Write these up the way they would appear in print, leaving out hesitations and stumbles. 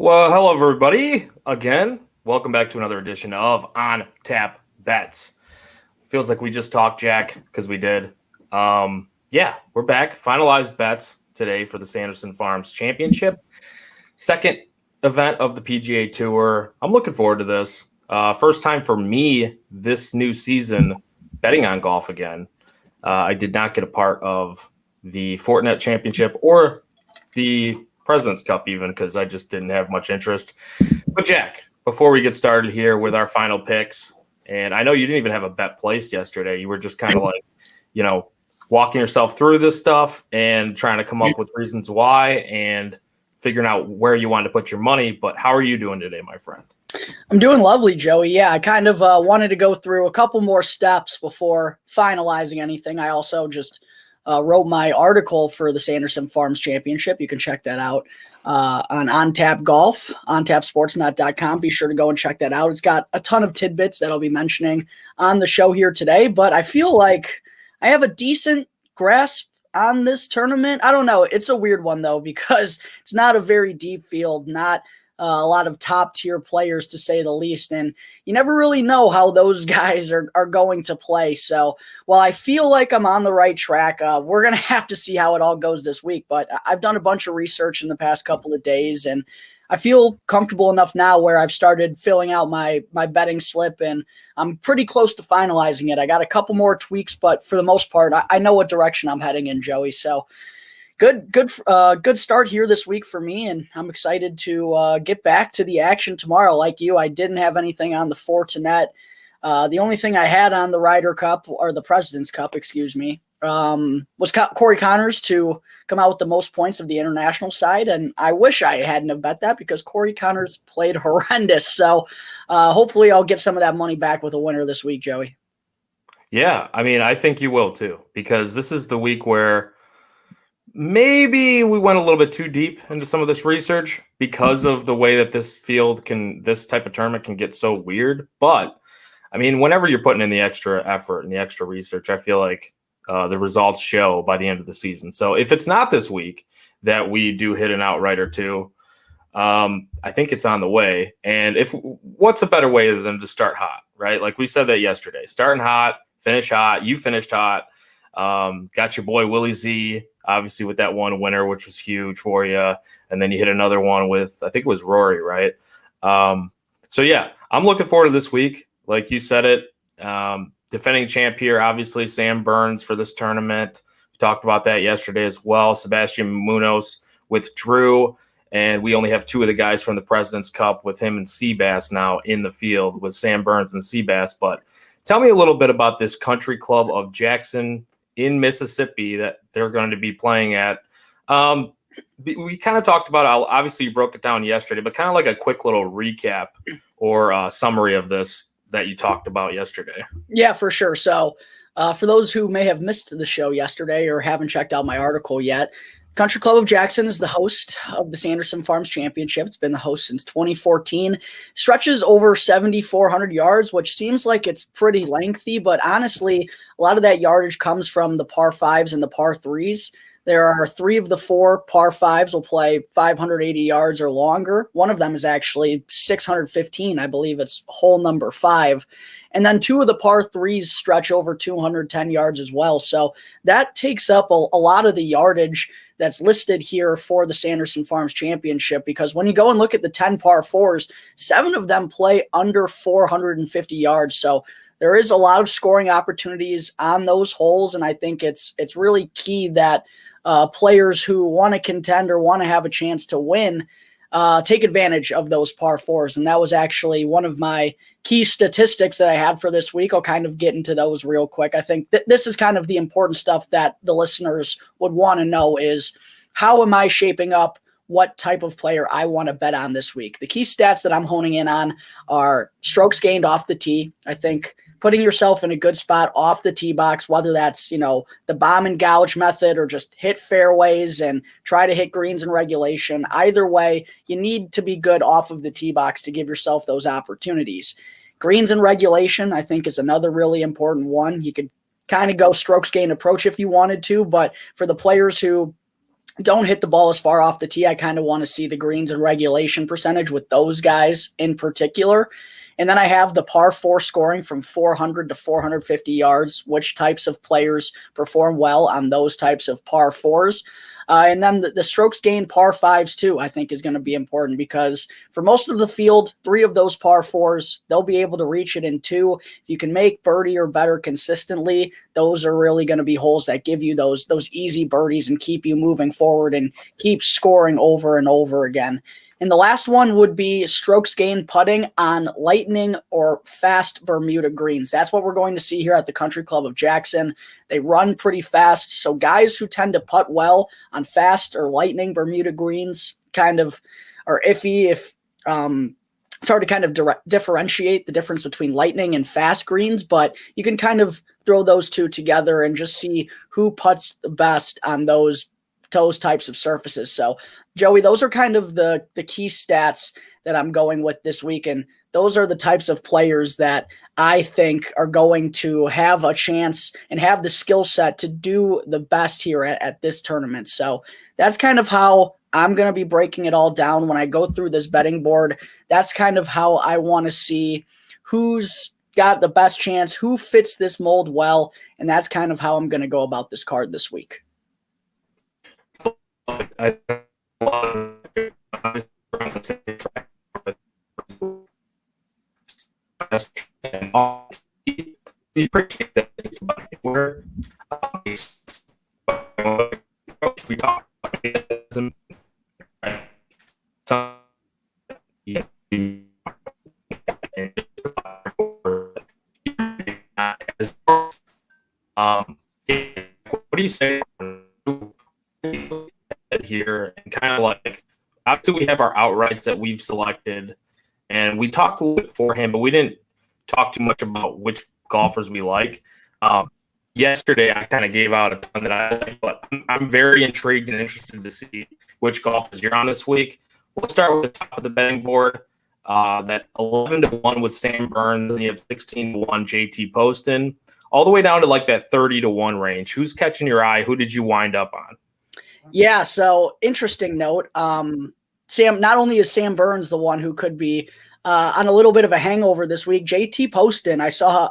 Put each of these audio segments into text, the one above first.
Well, hello everybody. Again, welcome back to another edition of On Tap Bets. Feels like we just talked, Jack, because we did. We're back. Finalized bets today for the Sanderson Farms Championship. Second event of the PGA Tour. I'm looking forward to this. First time for me this new season betting on golf again. I did not get a part of the Fortinet Championship or the President's Cup even because I just didn't have much interest. But Jack, before we get started here with our final picks, and I know you didn't even have a bet placed yesterday. You were just kind of like, walking yourself through this stuff and trying to come up with reasons why and figuring out where you wanted to put your money. But how are you doing today, my friend? I'm doing lovely, Joey. Yeah, I kind of wanted to go through a couple more steps before finalizing anything. I also just wrote my article for the Sanderson Farms Championship. You can check that out on OnTap Golf, ontapsportsnet.com. Be sure to go and check that out. It's got a ton of tidbits that I'll be mentioning on the show here today, but I feel like I have a decent grasp on this tournament. I don't know. It's a weird one, though, because it's not a very deep field, not a lot of top-tier players, to say the least, and you never really know how those guys are going to play. So while I feel like I'm on the right track, we're going to have to see how it all goes this week. But I've done a bunch of research in the past couple of days, and I feel comfortable enough now where I've started filling out my betting slip, and I'm pretty close to finalizing it. I got a couple more tweaks, but for the most part, I know what direction I'm heading in, Joey. So good start here this week for me, and I'm excited to get back to the action tomorrow. Like you, I didn't have anything on the Fortinet. The only thing I had on the Ryder Cup, or the President's Cup, was Corey Connors to come out with the most points of the international side, and I wish I hadn't have bet that because Corey Connors played horrendous. So hopefully I'll get some of that money back with a winner this week, Joey. Yeah, I mean, I think you will too, because this is the week where maybe we went a little bit too deep into some of this research because of the way that this type of tournament can get so weird. But I mean, whenever you're putting in the extra effort and the extra research, I feel like the results show by the end of the season. So if it's not this week that we do hit an outright or two, I think it's on the way. And what's a better way than to start hot, right? Like we said that yesterday, starting hot, finish hot. You finished hot. Got your boy Willie Z, obviously, with that one winner, which was huge for you. And then you hit another one with, I think it was Rory, right? So, yeah, I'm looking forward to this week. Like you said it, defending champ here, obviously, Sam Burns for this tournament. We talked about that yesterday as well. Sebastian Munoz withdrew, and we only have two of the guys from the President's Cup with him and Seabass now in the field with Sam Burns and Seabass. But tell me a little bit about this Country Club of Jackson in Mississippi that they're going to be playing at. We kind of talked about, obviously you broke it down yesterday, but kind of like a quick little recap or summary of this that you talked about yesterday. Yeah, for sure. So for those who may have missed the show yesterday or haven't checked out my article yet, Country Club of Jackson is the host of the Sanderson Farms Championship. It's been the host since 2014. Stretches over 7,400 yards, which seems like it's pretty lengthy, but honestly, a lot of that yardage comes from the par fives and the par threes. There are three of the four par fives will play 580 yards or longer. One of them is actually 615. I believe it's hole number 5. And then two of the par threes stretch over 210 yards as well. So that takes up a lot of the yardage that's listed here for the Sanderson Farms Championship, because when you go and look at the 10 par fours, 7 of them play under 450 yards. So there is a lot of scoring opportunities on those holes, and I think it's really key that players who want to contend or want to have a chance to win take advantage of those par fours. And that was actually one of my key statistics that I had for this week. I'll kind of get into those real quick. I think this is kind of the important stuff that the listeners would want to know is, how am I shaping up what type of player I want to bet on this week? The key stats that I'm honing in on are strokes gained off the tee. I think putting yourself in a good spot off the tee box, whether that's, the bomb and gouge method or just hit fairways and try to hit greens in regulation. Either way, you need to be good off of the tee box to give yourself those opportunities. Greens in regulation, I think, is another really important one. You could kind of go strokes gained approach if you wanted to, but for the players who don't hit the ball as far off the tee. I kind of want to see the greens and regulation percentage with those guys in particular. And then I have the par 4 scoring from 400 to 450 yards, which types of players perform well on those types of par 4s. And then the strokes gained par 5s too, I think is going to be important because for most of the field, 3 of those par 4s, they'll be able to reach it in 2. If you can make birdie or better consistently, those are really going to be holes that give you those easy birdies and keep you moving forward and keep scoring over and over again. And the last one would be strokes gained putting on lightning or fast Bermuda greens. That's what we're going to see here at the Country Club of Jackson. They run pretty fast. So guys who tend to putt well on fast or lightning Bermuda greens kind of are iffy. If it's hard to kind of differentiate the difference between lightning and fast greens, but you can kind of throw those two together and just see who putts the best on those types of surfaces. So Joey, those are kind of the key stats that I'm going with this week. And those are the types of players that I think are going to have a chance and have the skill set to do the best here at this tournament. So that's kind of how I'm going to be breaking it all down when I go through this betting board. That's kind of how I want to see who's got the best chance, who fits this mold well. And that's kind of how I'm going to go about this card this week. I appreciate that. Where we talk about it, what do you say here? And kind of like, obviously we have our outrights that we've selected, and we talked a little bit beforehand, but we didn't talk too much about which golfers we like. Yesterday, I kind of gave out a ton that I like, but I'm very intrigued and interested to see which golfers you're on this week. We'll start with the top of the betting board. That 11-1 with Sam Burns, and you have 16-1 JT Poston, all the way down to like that 30-1 range. Who's catching your eye? Who did you wind up on? Yeah, so interesting note. Sam, not only is Sam Burns the one who could be on a little bit of a hangover this week, JT Poston, I saw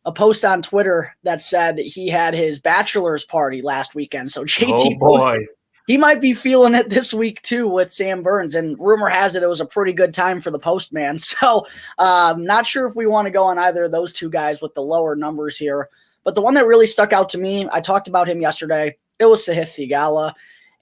a post on Twitter that said he had his bachelor's party last weekend. So JT Poston, he might be feeling it this week too with Sam Burns. And rumor has it was a pretty good time for the postman. So not sure if we want to go on either of those two guys with the lower numbers here. But the one that really stuck out to me, I talked about him yesterday, it was Sahith Theegala.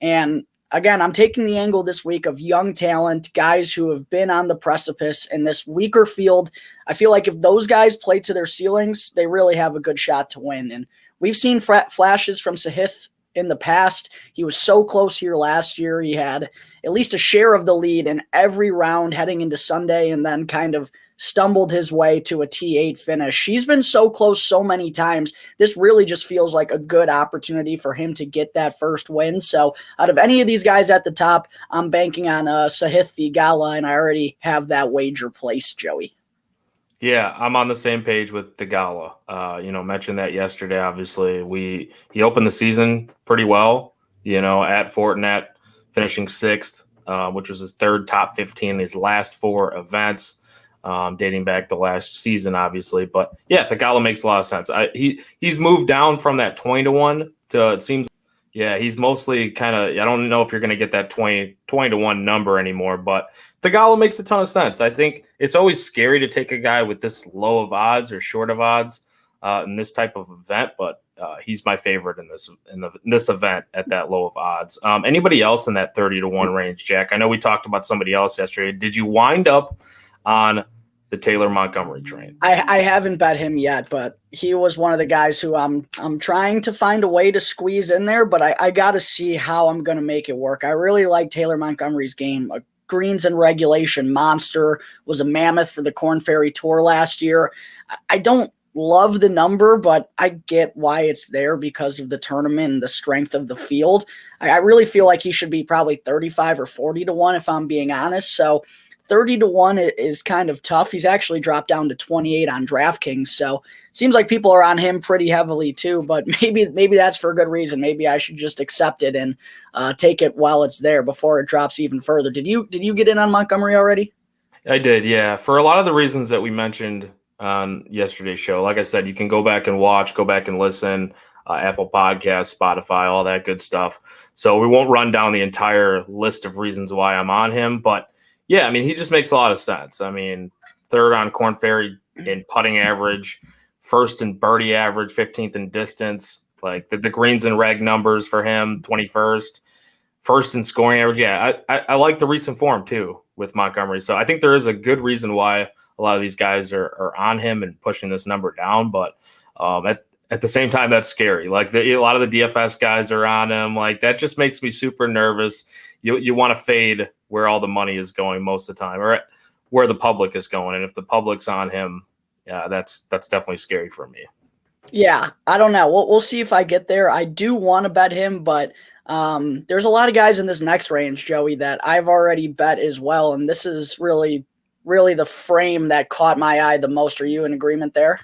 And again, I'm taking the angle this week of young talent, guys who have been on the precipice in this weaker field. I feel like if those guys play to their ceilings, they really have a good shot to win. And we've seen flashes from Sahith in the past. He was so close here last year. He had at least a share of the lead in every round heading into Sunday and then kind of stumbled his way to a T8 finish. He's been so close so many times. This really just feels like a good opportunity for him to get that first win. So out of any of these guys at the top, I'm banking on Sahith Theegala, and I already have that wager placed, Joey. Yeah, I'm on the same page with Theegala. Mentioned that yesterday. Obviously, he opened the season pretty well, at Fortinet, finishing 6th, which was his third top 15 in his last 4 events. Dating back to last season, obviously. But yeah, Theegala makes a lot of sense. He's moved down from that 20-1 to, it seems, yeah, he's mostly kind of, I don't know if you're going to get that 20-1 number anymore, but Theegala makes a ton of sense. I think it's always scary to take a guy with this low of odds or short of odds in this type of event, but he's my favorite in this event at that low of odds. Anybody else in that 30-1 range, Jack? I know we talked about somebody else yesterday. Did you wind up on the Taylor Montgomery train? I haven't bet him yet, but he was one of the guys who I'm trying to find a way to squeeze in there, but I got to see how I'm going to make it work. I really like Taylor Montgomery's game. A greens and regulation monster, was a mammoth for the Korn Ferry Tour last year. I don't love the number, but I get why it's there because of the tournament and the strength of the field. I really feel like he should be probably 35 or 40-1 if I'm being honest. So 30-1 is kind of tough. He's actually dropped down to 28 on DraftKings, so seems like people are on him pretty heavily too. But maybe that's for a good reason. Maybe I should just accept it and take it while it's there before it drops even further. Did you get in on Montgomery already? I did, yeah. For a lot of the reasons that we mentioned on yesterday's show, like I said, you can go back and watch, go back and listen. Apple Podcasts, Spotify, all that good stuff. So we won't run down the entire list of reasons why I'm on him, but yeah, I mean, he just makes a lot of sense. I mean, third on Korn Ferry in putting average, first in birdie average, 15th in distance, like the greens and reg numbers for him, 21st, first in scoring average. Yeah, I like the recent form too with Montgomery. So I think there is a good reason why a lot of these guys are on him and pushing this number down, but at the same time, that's scary. Like a lot of the DFS guys are on him. Like that just makes me super nervous. You want to fade where all the money is going most of the time, or where the public is going. And if the public's on him, that's definitely scary for me. Yeah, I don't know. We'll see if I get there. I do want to bet him, but there's a lot of guys in this next range, Joey, that I've already bet as well. And this is really the frame that caught my eye the most. Are you in agreement there?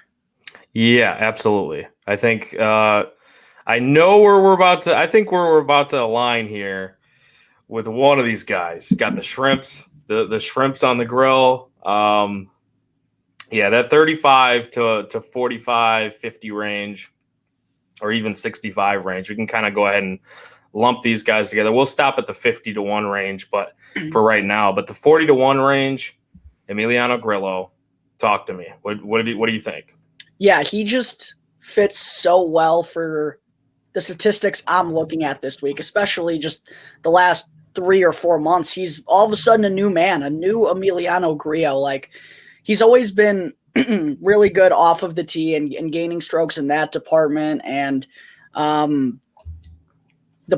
Yeah, absolutely. I think I know where we're about to. I think we're about to align here with one of these guys. Got the shrimps, the shrimps on the grill. Yeah, that 35 to 45, 50 range, or even 65 range. We can kind of go ahead and lump these guys together. We'll stop at the 50-1 range, but for right now. But the 40-1 range, Emiliano Grillo. Talk to me. What do you think? Yeah, he just fits so well for the statistics I'm looking at this week, especially just the last 3 or 4 months. He's all of a sudden a new man, a new Emiliano Grillo. Like, he's always been really good off of the tee and gaining strokes in that department. And the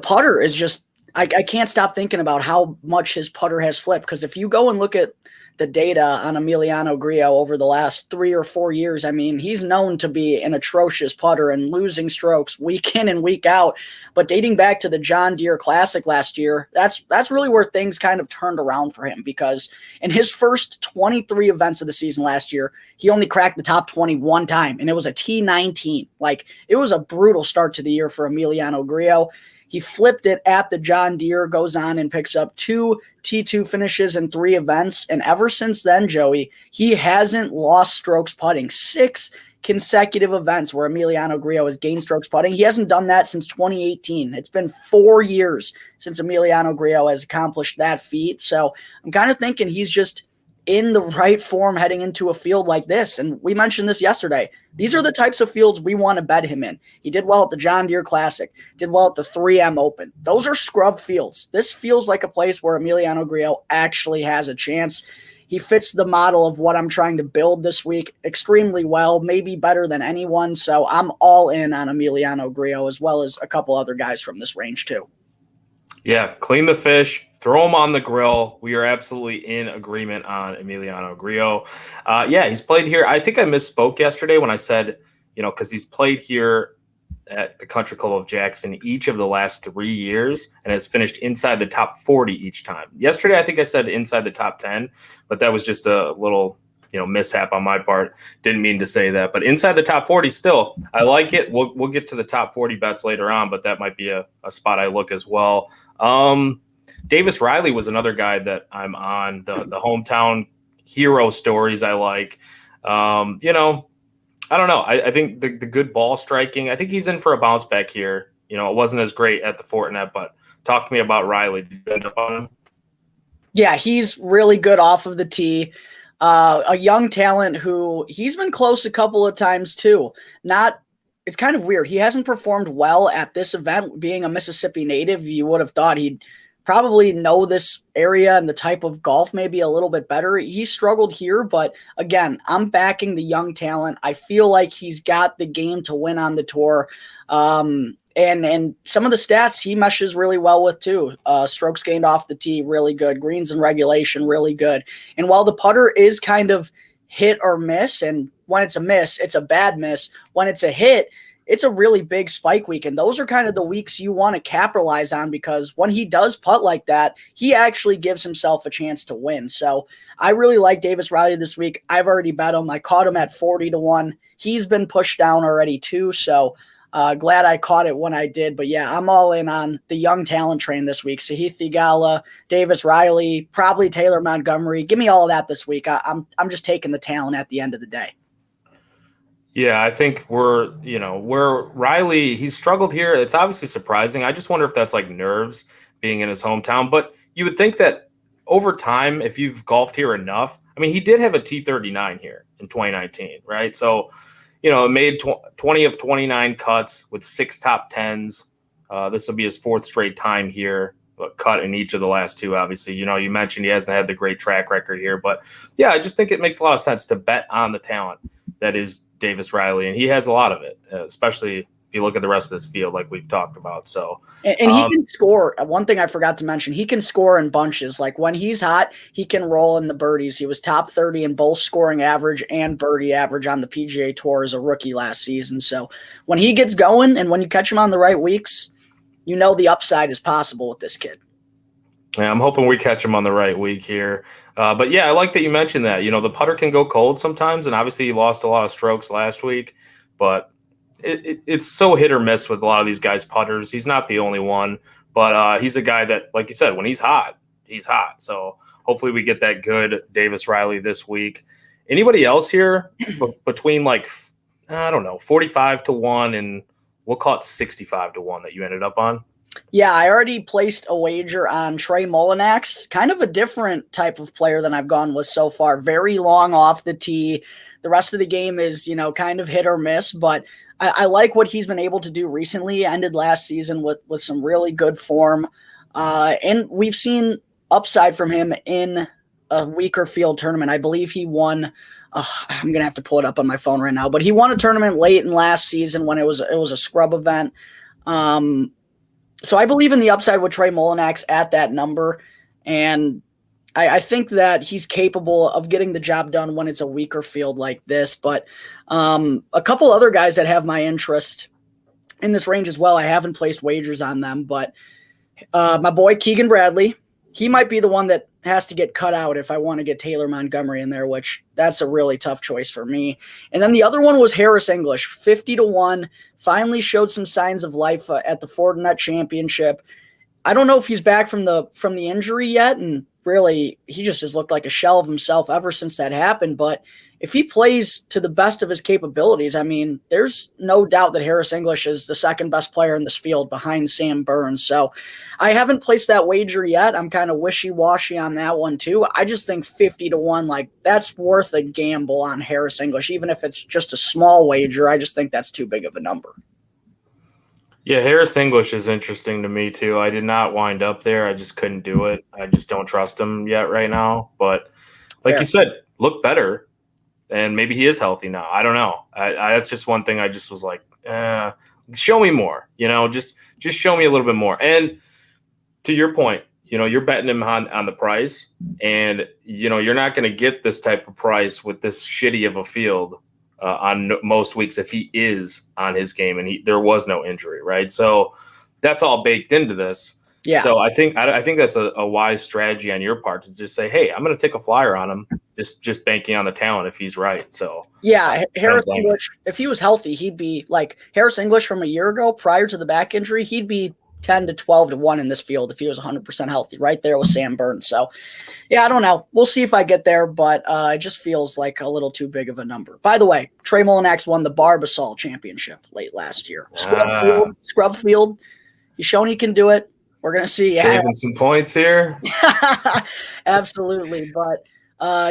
putter is just I can't stop thinking about how much his putter has flipped, because if you go and look at the data on Emiliano Grillo over the last 3 or 4 years, I mean, he's known to be an atrocious putter and losing strokes week in and week out. But dating back to the John Deere Classic last year, that's really where things kind of turned around for him, because in his first 23 events of the season last year, he only cracked the top 20 one time, and it was a T19. Like, it was a brutal start to the year for Emiliano Grillo. He flipped it at the John Deere, goes on and picks up 2 T2 finishes in 3 events. And ever since then, Joey, he hasn't lost strokes putting. 6 consecutive events where Emiliano Grillo has gained strokes putting. He hasn't done that since 2018. It's been 4 years since Emiliano Grillo has accomplished that feat. So I'm kind of thinking he's just in the right form heading into a field like this. And we mentioned this yesterday. These are the types of fields we want to bet him in. He did well at the John Deere Classic, did well at the 3M Open. Those are scrub fields. This feels like a place where Emiliano Grillo actually has a chance. He fits the model of what I'm trying to build this week extremely well, maybe better than anyone. So I'm all in on Emiliano Grillo, as well as a couple other guys from this range too. Yeah, clean the fish, throw them on the grill. We are absolutely in agreement on Emiliano Grillo. Yeah, he's played here. I think I misspoke yesterday when I said, because he's played here at the Country Club of Jackson each of the last 3 years and has finished inside the top 40 each time. Yesterday, I think I said inside the top 10, but that was just a little mishap on my part. Didn't mean to say that, but inside the top 40 still, I like it. We'll get to the top 40 bets later on, but that might be a spot I look as well. Davis Riley was another guy that I'm on. The hometown hero stories I like. I don't know. I think the good ball striking, I think he's in for a bounce back here. It wasn't as great at the Fortinet, but talk to me about Riley. Did you end up on him? Yeah, he's really good off of the tee. A young talent who he's been close a couple of times too. It's kind of weird. He hasn't performed well at this event. Being a Mississippi native, you would have thought he'd probably know this area and the type of golf maybe a little bit better. He struggled here, but again, I'm backing the young talent. I feel like he's got the game to win on the tour. And some of the stats he meshes really well with too. Strokes gained off the tee, really good. Greens and regulation, really good. And while the putter is kind of hit or miss, and when it's a miss, it's a bad miss. When it's a hit, it's a really big spike week. And those are kind of the weeks you want to capitalize on, because when he does putt like that, he actually gives himself a chance to win. So I really like Davis Riley this week. I've already bet him. I caught him at 40-1. He's been pushed down already too. So glad I caught it when I did. But yeah, I'm all in on the young talent train this week. Sahith Theegala, Davis Riley, probably Taylor Montgomery. Give me all of that this week. I'm just taking the talent at the end of the day. Yeah, I think where Riley, he's struggled here. It's obviously surprising. I just wonder if that's like nerves being in his hometown. But you would think that over time, if you've golfed here enough, I mean, he did have a T39 here in 2019, right? So, made 20 of 29 cuts with 6 top 10s. This will be his 4th straight time here, cut in each of the last 2, obviously. You mentioned he hasn't had the great track record here. But, yeah, I just think it makes a lot of sense to bet on the talent that is Davis Riley, and he has a lot of it, especially if you look at the rest of this field like we've talked about. So, and he can score. One thing I forgot to mention, he can score in bunches. Like when he's hot, he can roll in the birdies. He was top 30 in both scoring average and birdie average on the PGA Tour as a rookie last season. So when he gets going and when you catch him on the right weeks, the upside is possible with this kid. Yeah, I'm hoping we catch him on the right week here. But yeah, I like that you mentioned that. The putter can go cold sometimes, and obviously he lost a lot of strokes last week, but it's so hit or miss with a lot of these guys' putters. He's not the only one, but he's a guy that, like you said, when he's hot, he's hot. So hopefully we get that good Davis Riley this week. Anybody else here between 45-1 and we'll call it 65-1 that you ended up on? Yeah, I already placed a wager on Trey Mullinax, kind of a different type of player than I've gone with so far. Very long off the tee. The rest of the game is, kind of hit or miss, but I like what he's been able to do recently. Ended last season with some really good form. And we've seen upside from him in a weaker field tournament. I believe he won. I'm going to have to pull it up on my phone right now, but he won a tournament late in last season when it was a scrub event. So I believe in the upside with Trey Mullinax at that number, and I think that he's capable of getting the job done when it's a weaker field like this. But a couple other guys that have my interest in this range as well, I haven't placed wagers on them, but my boy Keegan Bradley, he might be the one that has to get cut out if I want to get Taylor Montgomery in there, which that's a really tough choice for me. And then the other one was Harris English, 50-1, finally showed some signs of life at the Fortinet Championship. I don't know if he's back from the injury yet, and really he just has looked like a shell of himself ever since that happened. But if he plays to the best of his capabilities, I mean, there's no doubt that Harris English is the second best player in this field behind Sam Burns. So I haven't placed that wager yet. I'm kind of wishy-washy on that one too. I just think 50-1, that's worth a gamble on Harris English, even if it's just a small wager. I just think that's too big of a number. Yeah, Harris English is interesting to me too. I did not wind up there. I just couldn't do it. I just don't trust him yet right now. But like you said, look better. And maybe he is healthy now. I don't know. That's just one thing I just was like, show me more. Just show me a little bit more. And to your point, you're betting him on the price. And, you're not going to get this type of price with this shitty of a field on most weeks if he is on his game and there was no injury, right? So that's all baked into this. Yeah. So I think that's a wise strategy on your part to just say, hey, I'm going to take a flyer on him, just banking on the talent if he's right. So yeah, Harris English, if he was healthy, he'd be like Harris English from a year ago prior to the back injury. He'd be 10-12-1 in this field if he was 100% healthy, right there with Sam Burns. So yeah, I don't know. We'll see if I get there, but it just feels like a little too big of a number. By the way, Trey Mullinax won the Barbasol Championship late last year. Scrub field. He's shown he can do it. We're going to see. Saving some points here. Absolutely. But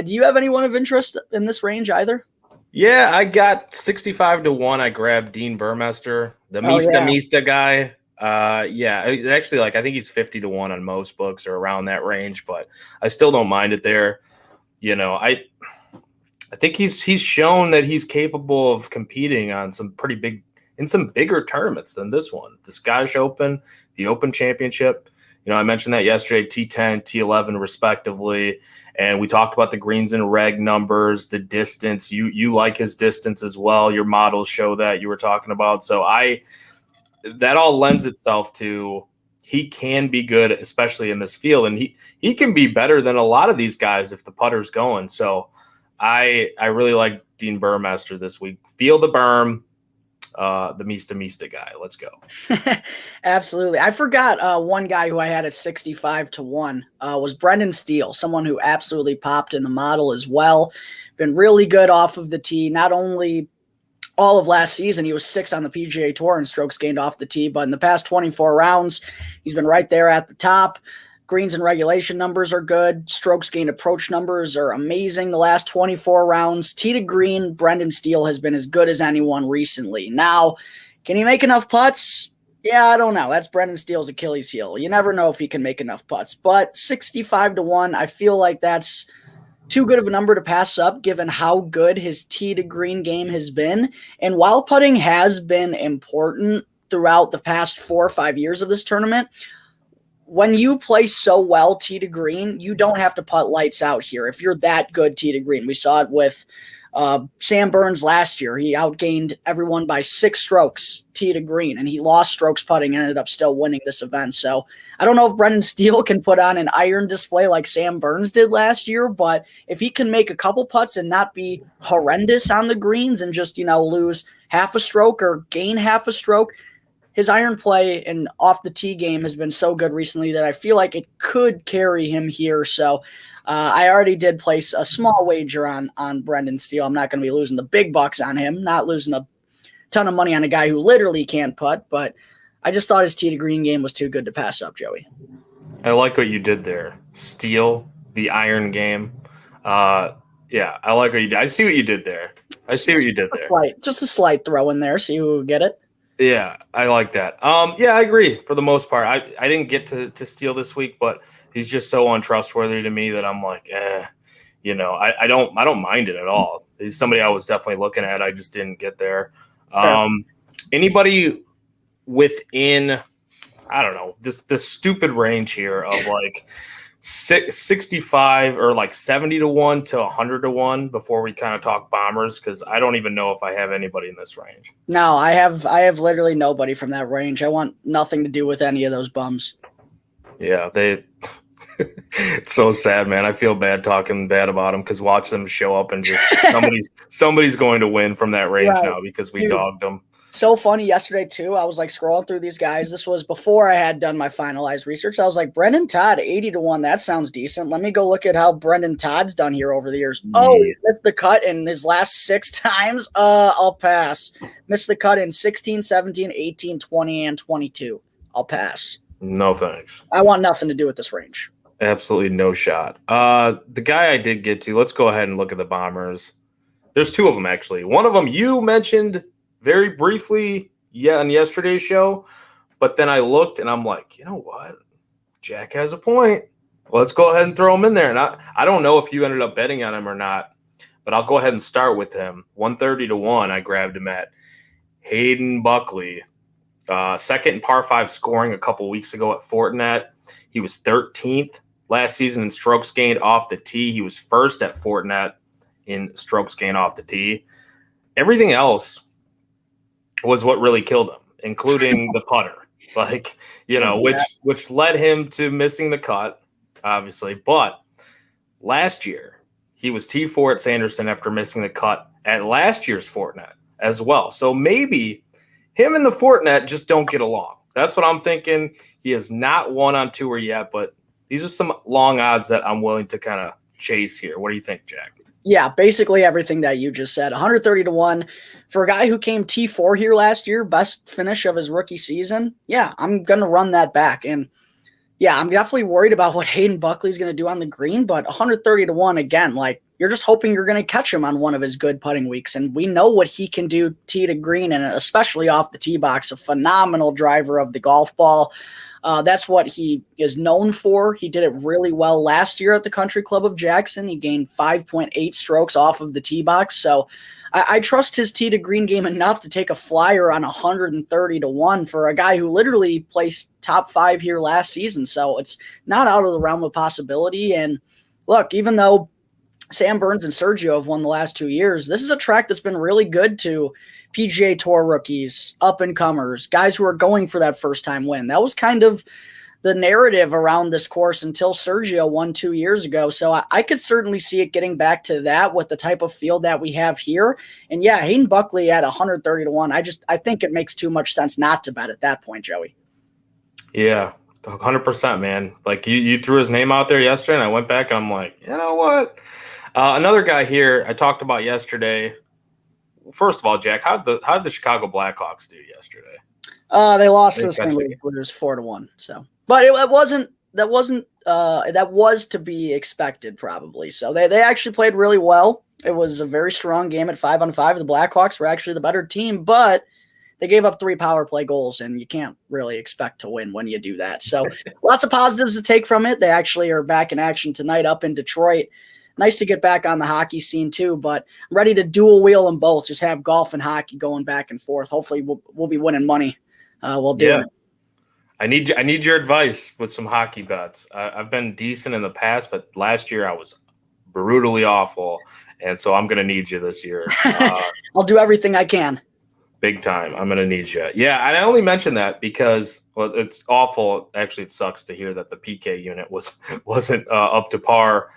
do you have anyone of interest in this range either? Yeah, I got 65-1. I grabbed Dean Burmester, the Mista guy. Actually, I think he's 50-1 on most books or around that range, but I still don't mind it there. I think he's shown that he's capable of competing on some bigger tournaments than this one. The Scottish Open, the Open Championship. I mentioned that yesterday, T10, T11 respectively. And we talked about the greens and reg numbers, the distance. You like his distance as well. Your models show that you were talking about. So that all lends itself to he can be good, especially in this field. And he can be better than a lot of these guys if the putter's going. So I really like Dean Burmester this week. Feel the berm. The Mista guy. Let's go. Absolutely. I forgot one guy who I had at 65-1 was Brendan Steele, someone who absolutely popped in the model as well. Been really good off of the tee. Not only all of last season, he was 6th on the PGA Tour in strokes gained off the tee, but in the past 24 rounds, he's been right there at the top. Greens and regulation numbers are good. Strokes gained approach numbers are amazing the last 24 rounds. Tee to green, Brendan Steele has been as good as anyone recently. Now, can he make enough putts? Yeah, I don't know. That's Brendan Steele's Achilles heel. You never know if he can make enough putts. But 65-1, I feel like that's too good of a number to pass up given how good his tee to green game has been. And while putting has been important throughout the past 4 or 5 years of this tournament, when you play so well tee to green, you don't have to putt lights out here. If you're that good tee to green, we saw it with Sam Burns last year. He outgained everyone by 6 strokes tee to green, and he lost strokes putting and ended up still winning this event. So I don't know if Brendan Steele can put on an iron display like Sam Burns did last year, but if he can make a couple putts and not be horrendous on the greens and just, lose half a stroke or gain half a stroke, his iron play and off the tee game has been so good recently that I feel like it could carry him here. So I already did place a small wager on Brendan Steele. I'm not going to be losing the big bucks on him, not losing a ton of money on a guy who literally can't putt, but I just thought his tee to green game was too good to pass up, Joey. I like what you did there. Steele, the iron game. Yeah, I like what you did. I see what you did there. Just a slight throw in there, see who will get it. Yeah, I like that. Yeah, I agree for the most part. I didn't get to Steele this week, but he's just so untrustworthy to me that I'm like, I don't mind it at all. He's somebody I was definitely looking at. I just didn't get there. Anybody within, I don't know, this stupid range here of like 65 or like 70-1 to 100-1 before we kind of talk bombers, because I don't even know if I have anybody in this range. No, I have literally nobody from that range. I want nothing to do with any of those bums. Yeah, it's so sad, man. I feel bad talking bad about them because watch them show up and just somebody's going to win from that range now because we dogged them. So funny yesterday too. I was like scrolling through these guys. This was before I had done my finalized research. I was like, Brendan Todd, 80-1. That sounds decent. Let me go look at how Brendan Todd's done here over the years. Yeah. Oh, he missed the cut in his last 6 times. I'll pass. Missed the cut in 16, 17, 18, 20, and 22. I'll pass. No thanks. I want nothing to do with this range. Absolutely no shot. The guy I did get to, let's go ahead and look at the bombers. There's 2 of them, actually. One of them you mentioned very briefly on yesterday's show, but then I looked and I'm like, you know what? Jack has a point. Let's go ahead and throw him in there. And I don't know if you ended up betting on him or not, but I'll go ahead and start with him. 130-1, I grabbed him at Hayden Buckley. Second in par 5 scoring a couple weeks ago at Fortinet. He was 13th last season in strokes gained off the tee. He was first at Fortinet in strokes gained off the tee. Everything else was what really killed him, including the putter, which led him to missing the cut, obviously. But last year, he was T4 at Sanderson after missing the cut at last year's Fortinet as well. So maybe him and the Fortinet just don't get along. That's what I'm thinking. He has not won on tour yet, but these are some long odds that I'm willing to kind of chase here. What do you think, Jack? Yeah, basically everything that you just said. 130-1 for a guy who came T4 here last year, best finish of his rookie season. Yeah, I'm going to run that back. And yeah, I'm definitely worried about what Hayden Buckley is going to do on the green, but 130-1 again, like you're just hoping you're going to catch him on one of his good putting weeks. And we know what he can do tee to green, and especially off the tee box, a phenomenal driver of the golf ball. That's what he is known for. He did it really well last year at the Country Club of Jackson. He gained 5.8 strokes off of the tee box. So I trust his tee to green game enough to take a flyer on 130-1 for a guy who literally placed top 5 here last season. So it's not out of the realm of possibility. And look, even though Sam Burns and Sergio have won the last 2 years, this is a track that's been really good to PGA Tour rookies, up-and-comers, guys who are going for that first-time win. That was kind of the narrative around this course until Sergio won 2 years ago. So I could certainly see it getting back to that with the type of field that we have here. And yeah, Hayden Buckley at 130-1. I think it makes too much sense not to bet at that point, Joey. Yeah, 100%, man. Like you threw his name out there yesterday, and I went back. I'm like, you know what? Another guy here I talked about yesterday. First of all, Jack, how did the Chicago Blackhawks do yesterday? They lost to the St. Louis Blues 4-1. So, but that was to be expected probably. So they actually played really well. It was a very strong game at 5-on-5. The Blackhawks were actually the better team, but they gave up 3 power play goals, and you can't really expect to win when you do that. So lots of positives to take from it. They actually are back in action tonight up in Detroit. Nice to get back on the hockey scene too, but I'm ready to dual wheel them both. Just have golf and hockey going back and forth. Hopefully we'll be winning money while doing it. I need your advice with some hockey bets. I've been decent in the past, but last year I was brutally awful, and so I'm going to need you this year. I'll do everything I can. Big time. I'm going to need you. Yeah, and I only mention that because, well, it's awful. Actually, it sucks to hear that the PK unit wasn't up to par,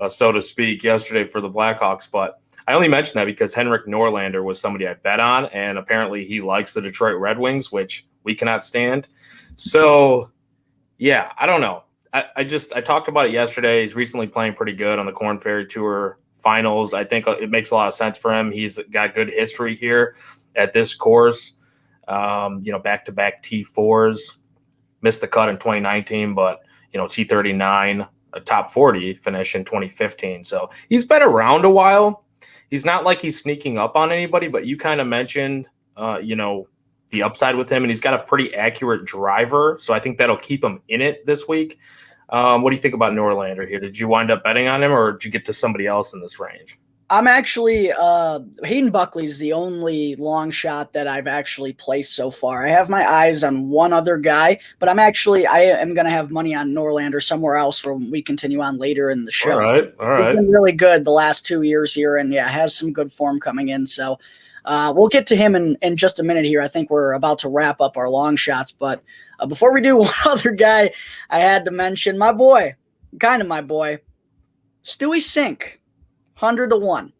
so to speak, yesterday for the Blackhawks. But I only mention that because Henrik Norlander was somebody I bet on, and apparently he likes the Detroit Red Wings, which we cannot stand. So, yeah, I don't know. I talked about it yesterday. He's recently playing pretty good on the Korn Ferry Tour finals. I think it makes a lot of sense for him. He's got good history here at this course. Back-to-back T4s. Missed the cut in 2019, but, T39, a top 40 finish in 2015. So he's been around a while. He's not like he's sneaking up on anybody, but you kind of mentioned, the upside with him, and he's got a pretty accurate driver. So I think that'll keep him in it this week. What do you think about Norlander here? Did you wind up betting on him, or did you get to somebody else in this range? I'm actually Hayden Buckley's the only long shot that I've actually placed so far. I have my eyes on one other guy, but I am going to have money on Norlander somewhere else when we continue on later in the show. All right. He's been really good the last 2 years here, and yeah, has some good form coming in. So we'll get to him in just a minute here. I think we're about to wrap up our long shots, but before we do, one other guy I had to mention, my boy, Stewie Sink. 100-1.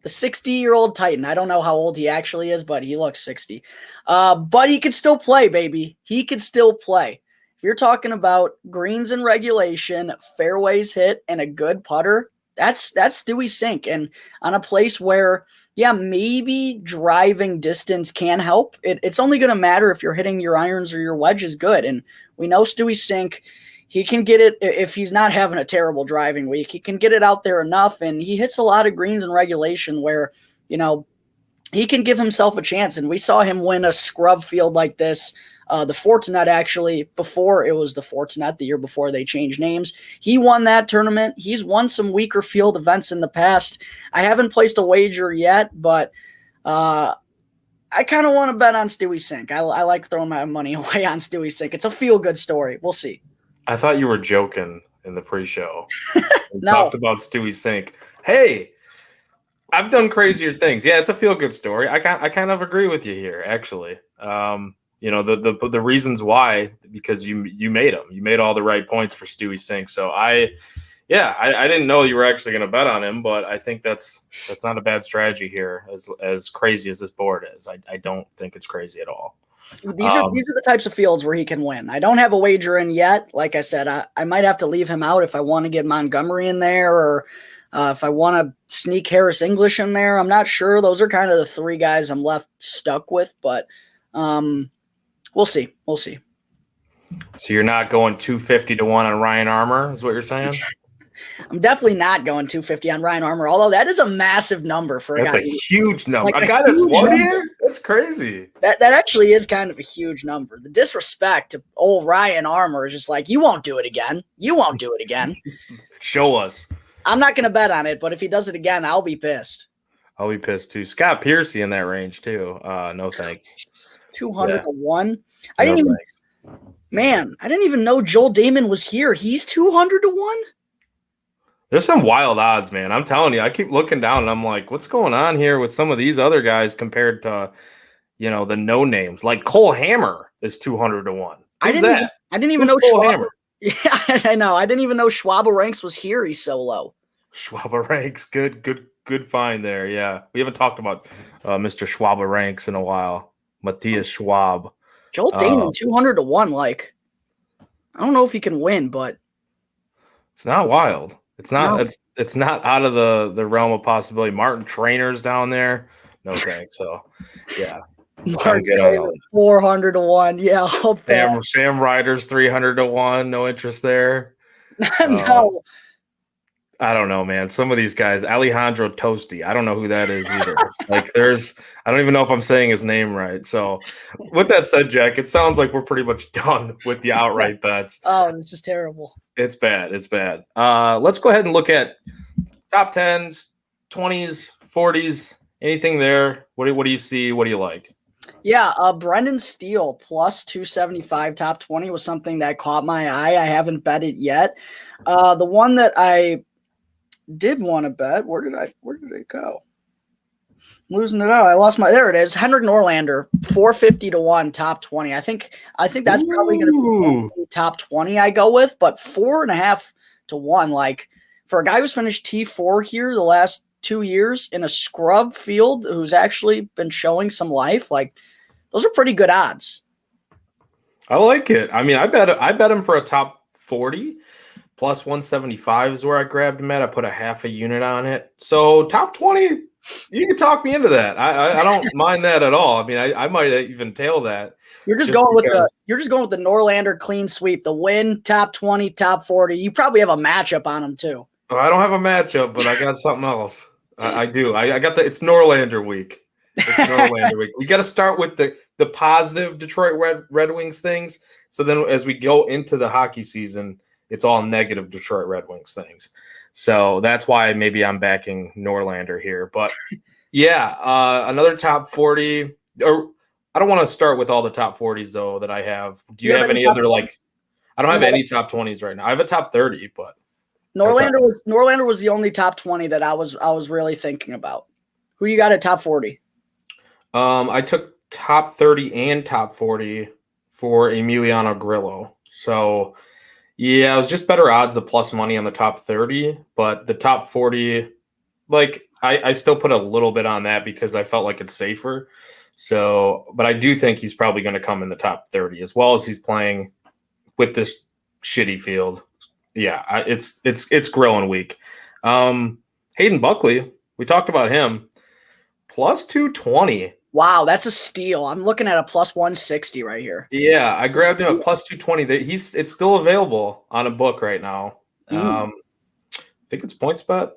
The 60-year-old Titan. I don't know how old he actually is, but he looks 60. But he can still play, baby. He can still play. If you're talking about greens in regulation, fairways hit, and a good putter, that's Stewie Sink. And on a place where, yeah, maybe driving distance can help. It's only going to matter if you're hitting your irons or your wedges good. And we know Stewie Sink, he can get it if he's not having a terrible driving week. He can get it out there enough, and he hits a lot of greens in regulation where, he can give himself a chance. And we saw him win a scrub field like this. The Fortinet, actually, before it was the Fortinet, the year before they changed names. He won that tournament. He's won some weaker field events in the past. I haven't placed a wager yet, but I kind of want to bet on Stewie Sink. I like throwing my money away on Stewie Sink. It's a feel-good story. We'll see. I thought you were joking in the pre-show. No. Talked about Stewie Sink. Hey, I've done crazier things. Yeah, it's a feel-good story. I kind of agree with you here, actually. The reasons why, because you made them. You made all the right points for Stewie Sink. So I didn't know you were actually going to bet on him, but I think that's not a bad strategy here. As crazy as this board is, I don't think it's crazy at all. These are the types of fields where he can win. I don't have a wager in yet. Like I said, I might have to leave him out if I want to get Montgomery in there, or if I want to sneak Harris English in there. I'm not sure. Those are kind of the 3 guys I'm left stuck with, but we'll see. We'll see. So you're not going 250-1 on Ryan Armour, is what you're saying? I'm definitely not going 250 on Ryan Armour, although that is a massive number for a guy. That's a huge number. Like a guy that's won here? That's crazy. That actually is kind of a huge number. The disrespect to old Ryan Armour is just like, you won't do it again. You won't do it again. Show us. I'm not going to bet on it, but if he does it again, I'll be pissed. I'll be pissed too. Scott Piercy in that range too. No thanks. 200 to 1. I didn't even know Joel Damon was here. He's 200 to 1. There's some wild odds, man. I'm telling you, I keep looking down and I'm like, what's going on here with some of these other guys compared to, the no names? Like Cole Hammer is 200 to 1. I didn't even know Cole Schwab. Hammer? Yeah, I know. I didn't even know Schwab Ranks was here. He's so low. Schwab Ranks, good find there. Yeah, we haven't talked about Mr. Schwab Ranks in a while. Matthias Schwab. Joel Damon 200 to 1. Like, I don't know if he can win, but it's not wild. It's not. No. It's not out of the realm of possibility. Martin Trainer's down there. No thanks. So, yeah. Martin Trainer, 400 to 1. Yeah. Sam Ryder's 300 to 1. No interest there. No. I don't know, man. Some of these guys, Alejandro Tosti. I don't know who that is either. I don't even know if I'm saying his name right. So, with that said, Jack, it sounds like we're pretty much done with the outright bets. Oh, this is terrible. It's bad. Let's go ahead and look at top 10s, 20s, 40s, anything there. What do you see? What do you like? Yeah, Brendan Steele plus 275 top 20 was something that caught my eye. I haven't bet it yet. The one that I did want to bet, where did it go? I'm losing it out. I lost there it is. Henrik Norlander, 450 to 1 top 20. I think that's probably going to be top 20 I go with, but 4.5 to 1. Like, for a guy who's finished T4 here the last 2 years in a scrub field who's actually been showing some life, like, those are pretty good odds. I like it. I mean, I bet him for a top 40 plus 175 is where I grabbed him at. I put a half a unit on it. So top 20, you can talk me into that. I don't mind that at all. I mean, I might even tail that. You're just going with the Norlander clean sweep, the win, top 20, top 40. You probably have a matchup on him too. I don't have a matchup, but I got something else. I do. I got it's Norlander week. It's Norlander week. We got to start with the positive Detroit Red Wings things. So then as we go into the hockey season, it's all negative Detroit Red Wings things. So that's why maybe I'm backing Norlander here. But yeah, another top 40. Or I don't want to start with all the top 40s though that I have. Do you have any other like? I don't have any top 20s right now. I have a top 30, but Norlander was the only top 20 that I was really thinking about. Who you got at top 40? I took top 30 and top 40 for Emiliano Grillo. So yeah, it was just better odds, the plus money on the top 30, but the top 40, like I still put a little bit on that because I felt like it's safer. So, but I do think he's probably going to come in the top 30 as well as he's playing with this shitty field. Yeah, it's grilling week. Hayden Buckley, we talked about him, plus 220. Wow, that's a steal. I'm looking at a plus 160 right here. Yeah, I grabbed him at plus 220. It's still available on a book right now. I think it's PointsBet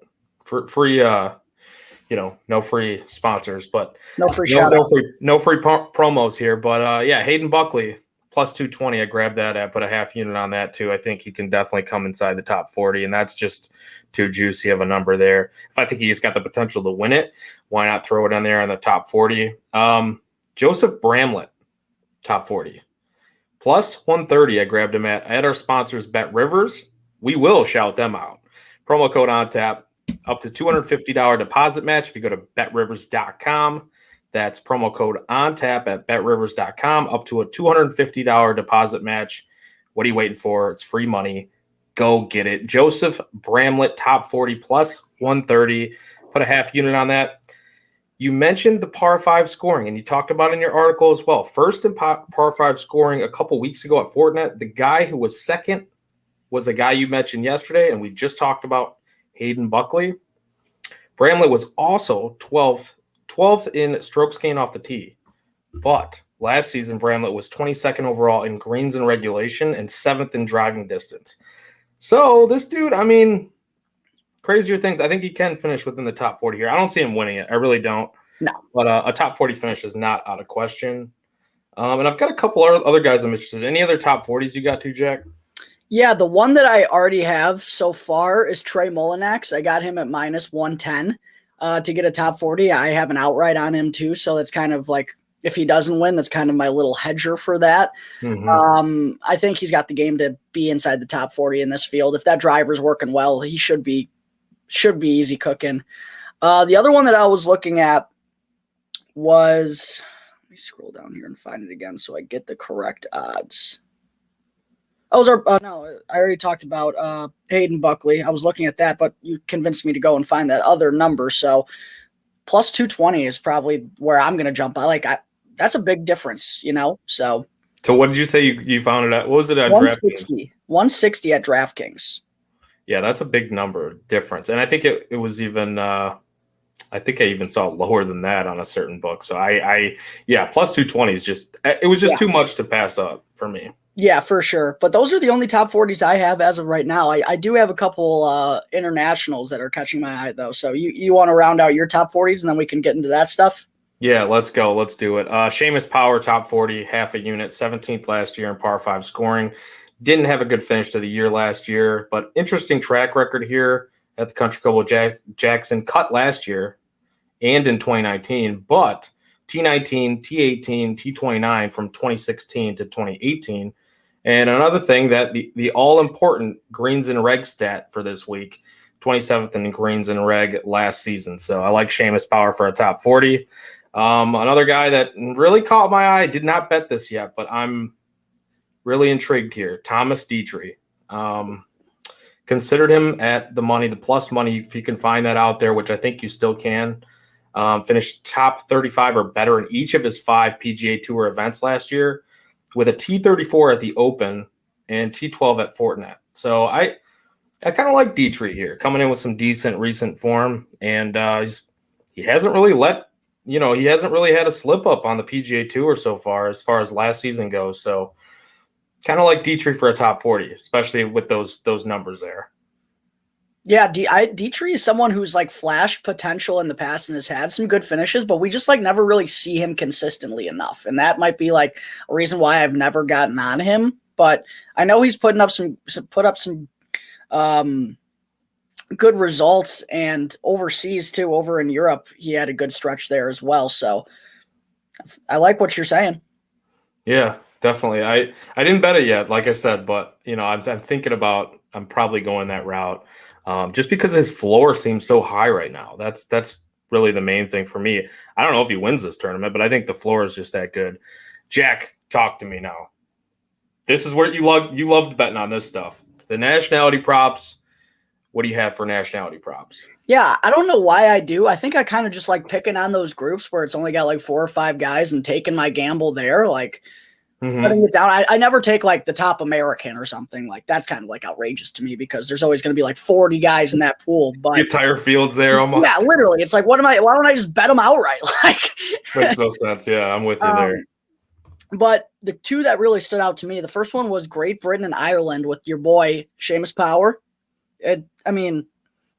for free. No free sponsors, but no free promos here. But yeah, Hayden Buckley plus 220. I grabbed that. I put a half unit on that too. I think he can definitely come inside the top 40, and that's just too juicy of a number there. If I think he's got the potential to win it, why not throw it on there on the top 40? Joseph Bramlett, top 40. Plus 130, I grabbed him at our sponsors, Bet Rivers. We will shout them out. Promo code ONTAP, up to $250 deposit match if you go to betrivers.com. That's promo code ONTAP at betrivers.com, up to a $250 deposit match. What are you waiting for? It's free money. Go get it. Joseph Bramlett, top 40 plus 130. Put a half unit on that. You mentioned the par 5 scoring, and you talked about it in your article as well. First in par 5 scoring a couple weeks ago at Fortinet. The guy who was second was the guy you mentioned yesterday, and we just talked about Hayden Buckley. Bramlett was also 12th in strokes gained off the tee. But last season, Bramlett was 22nd overall in greens and regulation and 7th in driving distance. So this dude, I mean, crazier things. I think he can finish within the top 40 here. I don't see him winning it. I really don't. No. But a top 40 finish is not out of question. And I've got a couple other guys I'm interested in. Any other top 40s you got to, Jack? Yeah, the one that I already have so far is Trey Mullinax. I got him at minus 110 to get a top 40. I have an outright on him too, so that's kind of like if he doesn't win, that's kind of my little hedger for that. Mm-hmm. I think he's got the game to be inside the top 40 in this field. If that driver's working well, he should be easy cooking. The other one that I was looking at was, let me scroll down here and find it again so I get the correct odds. No, I already talked about Hayden Buckley. I was looking at that, but you convinced me to go and find that other number. So plus 220 is probably where I'm going to jump. That's a big difference, So what did you say you found it at? What was it at 160, 160 at DraftKings. Yeah, that's a big number difference. And I think it was even I think I even saw it lower than that on a certain book. So plus 220 is it was just too much to pass up for me. Yeah, for sure. But those are the only top 40s I have as of right now. I do have a couple internationals that are catching my eye, though. So you want to round out your top 40s, and then we can get into that stuff? Yeah, let's go. Let's do it. Seamus Power, top 40, half a unit, 17th last year in par 5 scoring. Didn't have a good finish to the year last year, but interesting track record here at the Country Club of Jackson. Cut last year and in 2019, but T19, T18, T29 from 2016 to 2018. And another thing that the all-important greens and reg stat for this week, 27th in greens and reg last season. So I like Seamus Power for a top 40. Another guy that really caught my eye, did not bet this yet, but I'm really intrigued here, Thomas Dietrich. Considered him at the money, the plus money, if you can find that out there, which I think you still can. Finished top 35 or better in each of his 5 PGA Tour events last year, with a T34 at the Open and T12 at Fortinet. So I kind of like Dietrich here, coming in with some decent recent form, and he hasn't really had a slip up on the PGA Tour so far as last season goes. So kind of like Dietrich for a top 40, especially with those numbers there. Yeah, Dietrich is someone who's like flashed potential in the past and has had some good finishes, but we just like never really see him consistently enough. And that might be like a reason why I've never gotten on him. But I know he's put up some good results, and overseas too, over in Europe, he had a good stretch there as well. So I like what you're saying. Yeah, definitely. I didn't bet it yet, like I said, but I'm thinking about I'm probably going that route. Just because his floor seems so high right now. That's really the main thing for me. I don't know if he wins this tournament, but I think the floor is just that good. Jack, talk to me now. This is where you loved betting on this stuff. The nationality props. What do you have for nationality props? Yeah, I don't know why I do. I think I kind of just like picking on those groups where it's only got like 4 or 5 guys and taking my gamble there. Like cutting it down. I never take like the top American or something. Like that's kind of like outrageous to me because there's always going to be like 40 guys in that pool. But the entire field's there almost. Yeah, literally. It's like, why don't I just bet them outright? Like makes no sense. Yeah, I'm with you there. But the 2 that really stood out to me, the first one was Great Britain and Ireland with your boy Seamus Power.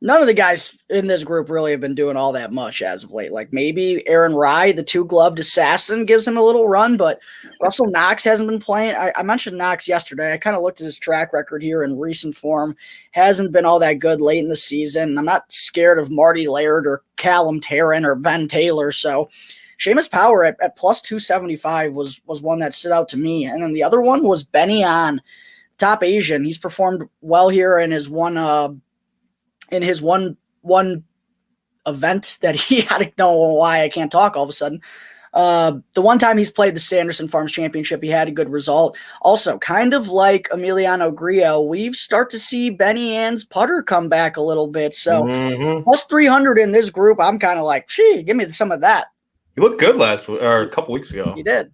None of the guys in this group really have been doing all that much as of late. Like maybe Aaron Rye, the 2-gloved assassin, gives him a little run, but Russell Knox hasn't been playing. I mentioned Knox yesterday. I kind of looked at his track record here in recent form. Hasn't been all that good late in the season. I'm not scared of Marty Laird or Callum Tarrant or Ben Taylor. So Seamus Power at plus 275 was one that stood out to me. And then the other one was Benny On, top Asian. He's performed well here in his one event that he had. I don't know why I can't talk all of a sudden. The one time he's played the Sanderson Farms Championship, he had a good result. Also, kind of like Emiliano Grillo, we start to see Benny Ann's putter come back a little bit. So plus 300 in this group, I'm kind of like, give me some of that. You looked good a couple weeks ago. You did.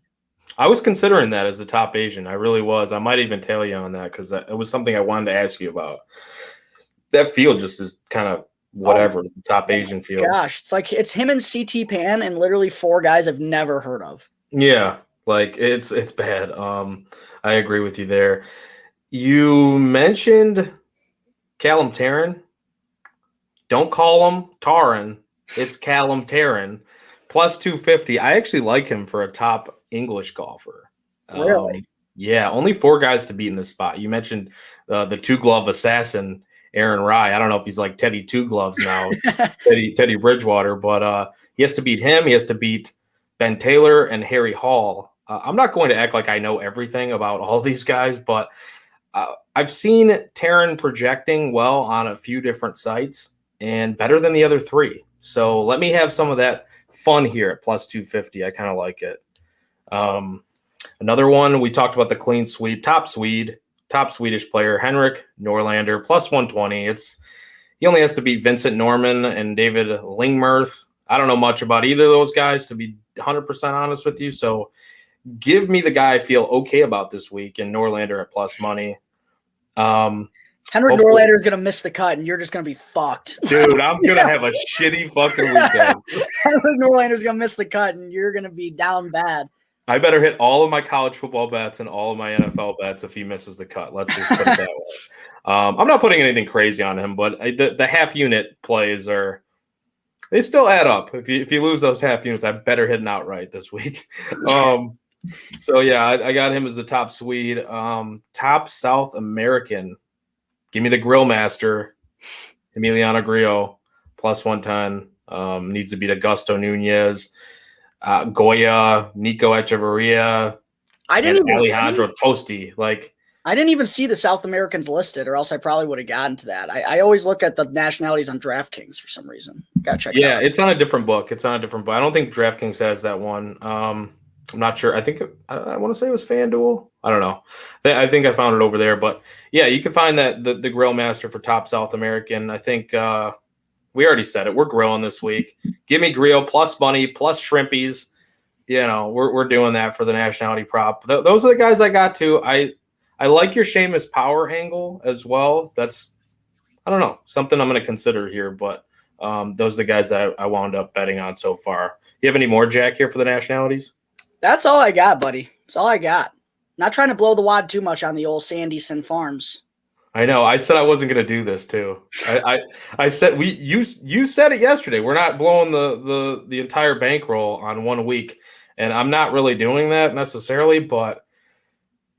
I was considering that as the top Asian. I really was. I might even tail you on that because it was something I wanted to ask you about. That field just is kind of whatever, the top Asian field. Gosh, it's him and CT Pan and literally 4 guys I've never heard of. Yeah, like it's bad. I agree with you there. You mentioned Callum Tarrant. Don't call him Tarrant. It's Callum Tarrant plus 250. I actually like him for a top English golfer. Really? Yeah, only 4 guys to beat in this spot. You mentioned the 2-glove assassin, Aaron Rye. I don't know if he's like Teddy Two Gloves now, Teddy Bridgewater, but he has to beat him. He has to beat Ben Taylor and Harry Hall. I'm not going to act like I know everything about all these guys, but I've seen Taryn projecting well on a few different sites and better than the other 3. So let me have some of that fun here at plus 250. I kind of like it. Another one, we talked about the clean sweep, top Swedish player, Henrik Norlander, plus 120. He only has to beat Vincent Norman and David Lingmerth. I don't know much about either of those guys, to be 100% honest with you. So give me the guy I feel okay about this week, and Norlander at plus money. Henrik Norlander is going to miss the cut, and you're just going to be fucked. Dude, I'm going to have a shitty fucking weekend. Henrik Norlander is going to miss the cut, and you're going to be down bad. I better hit all of my college football bets and all of my NFL bets if he misses the cut. Let's just put it that way. I'm not putting anything crazy on him, but the half unit plays they still add up. If you lose those half units, I better hit an outright this week. So yeah, I got him as the top Swede. Top South American. Give me the Grill Master, Emiliano Grillo, plus 110. Needs to beat Augusto Nunez, Goya, Nico Echeverria, and Alejandro Tosti. I didn't even see the South Americans listed, or else I probably would have gotten to that. I always look at the nationalities on DraftKings for some reason. Gotta check it out. Yeah, it's on a different book. I don't think DraftKings has that one. I'm not sure. I think I want to say it was FanDuel. I don't know. I think I found it over there. But yeah, you can find that the Grill Master for top South American. I think we already said it. We're grilling this week. Give me Grill plus money plus shrimpies. We're doing that for the nationality prop. Those are the guys I got to. I like your Sheamus power angle as well. That's, I don't know, something I'm going to consider here. But those are the guys that I wound up betting on so far. You have any more, Jack, here for the nationalities? That's all I got, buddy. That's all I got. Not trying to blow the wad too much on the old Sanderson Farms. I know. I said I wasn't going to do this too. I said you said it yesterday. We're not blowing the entire bankroll on 1 week, and I'm not really doing that necessarily. But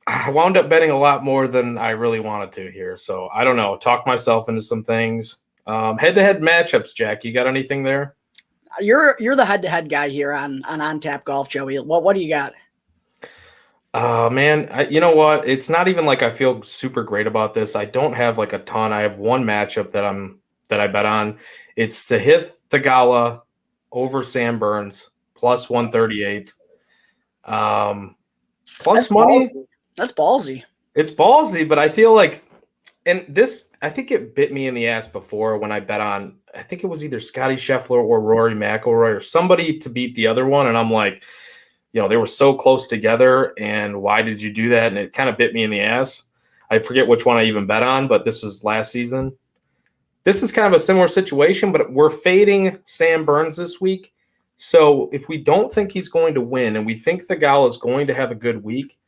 I wound up betting a lot more than I really wanted to here. So I don't know. Talk myself into some things. Head-to-head matchups, Jack. You got anything there? You're the head-to-head guy here on Tap Golf, Joey. What do you got? Man, you know what? It's not even like I feel super great about this. I don't have like a ton. I have one matchup that I bet on. It's Sahith Theegala over Sam Burns plus 138. Plus money. That's ballsy. It's ballsy, but I feel like, and this, I think it bit me in the ass before when I bet on, I think it was either Scotty Scheffler or Rory McIlroy or somebody to beat the other one. And I'm like, they were so close together. And why did you do that? And it kind of bit me in the ass. I forget which one I even bet on, but this was last season. This is kind of a similar situation, but we're fading Sam Burns this week. So if we don't think he's going to win and we think Theegala is going to have a good week,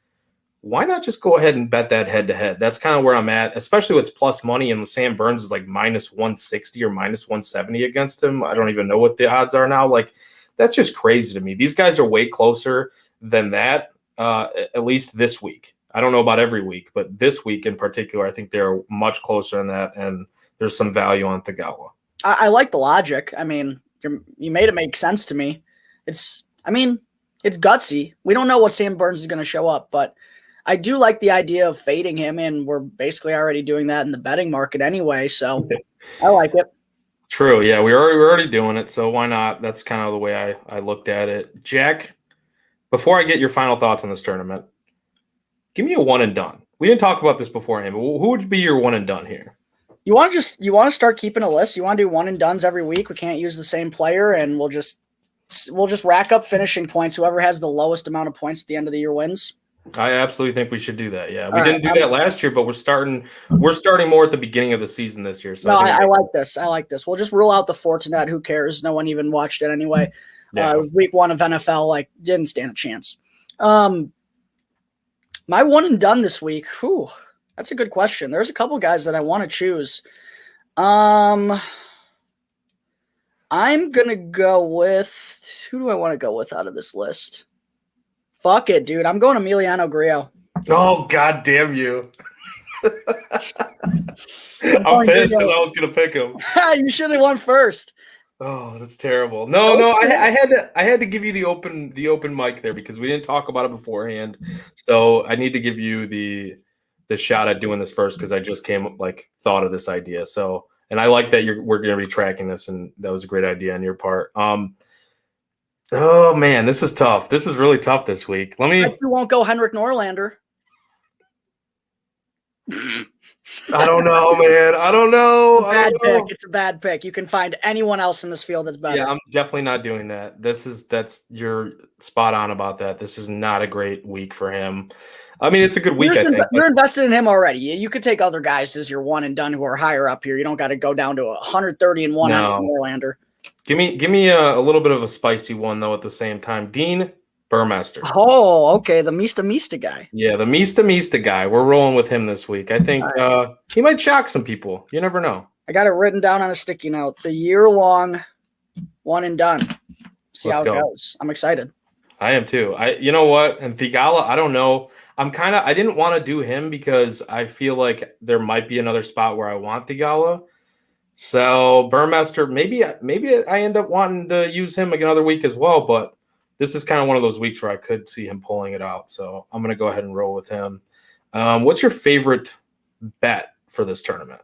why not just go ahead and bet that head-to-head? That's kind of where I'm at, especially with plus money, and Sam Burns is like minus 160 or minus 170 against him. I don't even know what the odds are now. That's just crazy to me. These guys are way closer than that, at least this week. I don't know about every week, but this week in particular, I think they're much closer than that, and there's some value on Theegala. I like the logic. I mean, you made it make sense to me. It's gutsy. We don't know what Sam Burns is going to show up, but I do like the idea of fading him, and we're basically already doing that in the betting market anyway, so I like it. True, yeah, we're already doing it, so why not? That's kind of the way I looked at it. Jack, before I get your final thoughts on this tournament, give me a one and done. We didn't talk about this beforehand, but who would be your one and done here? You want to start keeping a list? You want to do one and dones every week? We can't use the same player, and we'll just rack up finishing points. Whoever has the lowest amount of points at the end of the year wins. I absolutely think we should do that. Yeah, we didn't do that last year, but we're starting more at the beginning of the season this year. So I like this. I like this. We'll just rule out the Fortinet. Who cares? No one even watched it anyway. Yeah. Week 1 of NFL, didn't stand a chance. My one and done this week. Whew, that's a good question. There's a couple guys that I want to choose. I'm going to go with – who do I want to go with out of this list? Fuck it, dude. I'm going Emiliano Grillo. Oh, God damn you. I'm pissed because I was going to pick him. You should have won first. Oh, that's terrible. No, I had to give you the open mic there because we didn't talk about it beforehand. So I need to give you the shot at doing this first because I just thought of this idea. So, and I like that we're going to be tracking this, and that was a great idea on your part. Oh man, this is tough. This is really tough this week. You won't go Henrik Norlander. I don't know, man. I don't know. It's a bad pick. You can find anyone else in this field that's better. Yeah, I'm definitely not doing that. You're spot on about that. This is not a great week for him. I mean, it's a good week, I think. You're invested in him already. You could take other guys as your one and done who are higher up here. You don't got to go down to 130-1 on Norlander. Give me a little bit of a spicy one though. At the same time, Dean Burmester. Oh, okay, the Mista guy. Yeah, the Mista guy. We're rolling with him this week. I think he might shock some people. You never know. I got it written down on a sticky note. The year-long one and done. See how it goes. I'm excited. I am too. You know what? And Thigala, I don't know. I didn't want to do him because I feel like there might be another spot where I want Thigala. So Burmester, maybe I end up wanting to use him another week as well, but this is kind of one of those weeks where I could see him pulling it out. So I'm going to go ahead and roll with him. What's your favorite bet for this tournament?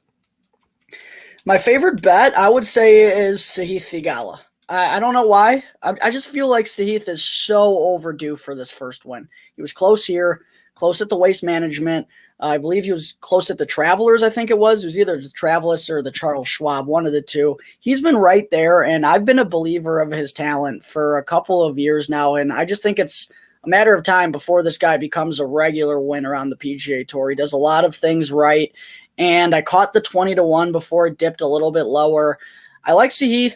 My favorite bet, I would say, is Sahith Thigala. I don't know why. I just feel like Sahith is so overdue for this first win. He was close here, close at the Waste Management. I believe he was close at the Travelers, I think it was. It was either the Travelers or the Charles Schwab, one of the two. He's been right there, and I've been a believer of his talent for a couple of years now, and I just think it's a matter of time before this guy becomes a regular winner on the PGA Tour. He does a lot of things right, and I caught the 20-1 before it dipped a little bit lower. I like Sahith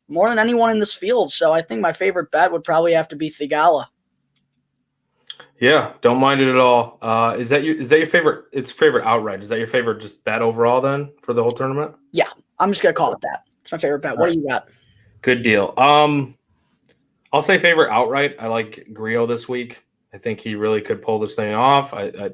more than anyone in this field, so I think my favorite bet would probably have to be Thigala. Yeah, don't mind it at all. Is that your favorite? It's favorite outright. Is that your favorite just bet overall then for the whole tournament? Yeah, I'm just gonna call it that. It's my favorite bet. All what do you got? Good deal. I'll say favorite outright. I like Grillo this week. I think he really could pull this thing off. I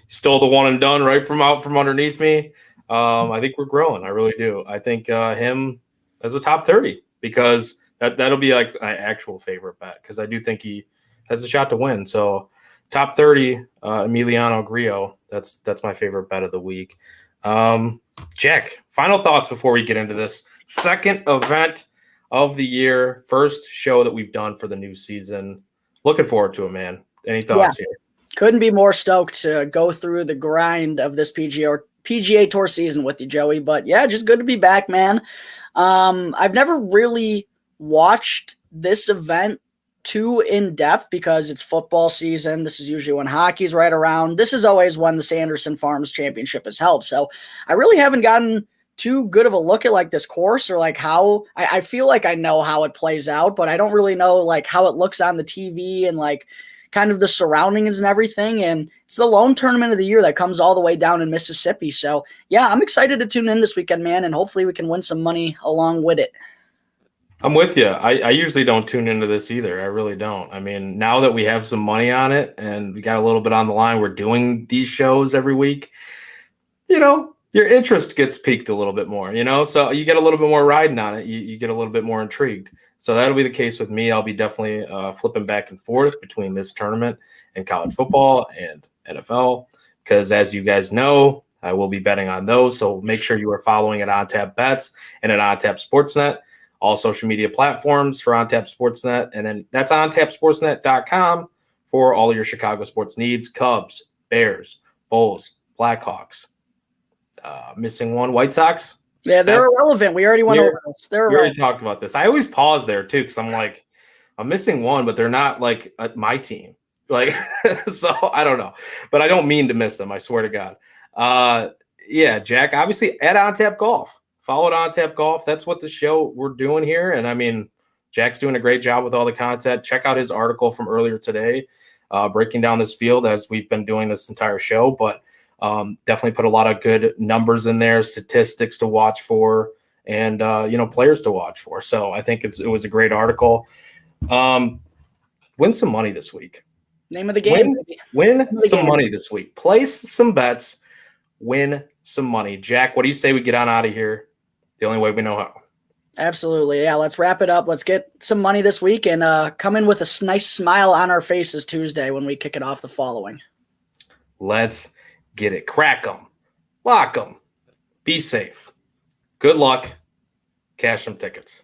stole the one and done right from underneath me. I think we're growing. I really do. I think him as a top 30 because that'll be like my actual favorite bet because I do think he has a shot to win. So. Top 30, Emiliano Grillo. That's my favorite bet of the week. Jack, final thoughts before we get into this second event of the year, first show that we've done for the new season. Looking forward to it, man. Any thoughts here? Couldn't be more stoked to go through the grind of this PGA Tour season with you, Joey. But yeah, just good to be back, man. I've never really watched this event too in depth because it's football season. This is usually when hockey's right around. This is always when the Sanderson Farms Championship is held. So I really haven't gotten too good of a look at like this course or like how I feel like I know how it plays out, but I don't really know like how it looks on the TV and like kind of the surroundings and everything. And it's the lone tournament of the year that comes all the way down in Mississippi. So yeah, I'm excited to tune in this weekend, man. And hopefully we can win some money along with it. I'm with you. I usually don't tune into this either. I really don't. I mean, now that we have some money on it and we got a little bit on the line, we're doing these shows every week, your interest gets piqued a little bit more, so you get a little bit more riding on it. You get a little bit more intrigued. So that'll be the case with me. I'll be definitely flipping back and forth between this tournament and college football and NFL because as you guys know, I will be betting on those. So make sure you are following at OnTap Bets and at OnTap Sportsnet. All social media platforms for OnTap Sportsnet. And then that's OnTapSportsnet.com for all of your Chicago sports needs. Cubs, Bears, Bulls, Blackhawks. Missing one, White Sox. Yeah, they're irrelevant. We already went over this. We already talked about this. I always pause there, too, because I'm like, I'm missing one, but they're not like my team. Like, so I don't know. But I don't mean to miss them. I swear to God. Yeah, Jack, obviously at OnTap Golf. Follow it on Tap Golf. That's what the show we're doing here. And I mean, Jack's doing a great job with all the content. Check out his article from earlier today, breaking down this field as we've been doing this entire show. But definitely put a lot of good numbers in there, statistics to watch for, and players to watch for. So I think it was a great article. Win some money this week. Name of the game. Win some money this week. Place some bets. Win some money. Jack, what do you say we get on out of here the only way we know how? Absolutely. Yeah, let's wrap it up. Let's get some money this week and come in with a nice smile on our faces Tuesday when we kick it off the following. Let's get it. Crack them. Lock them. Be safe. Good luck. Cash some tickets.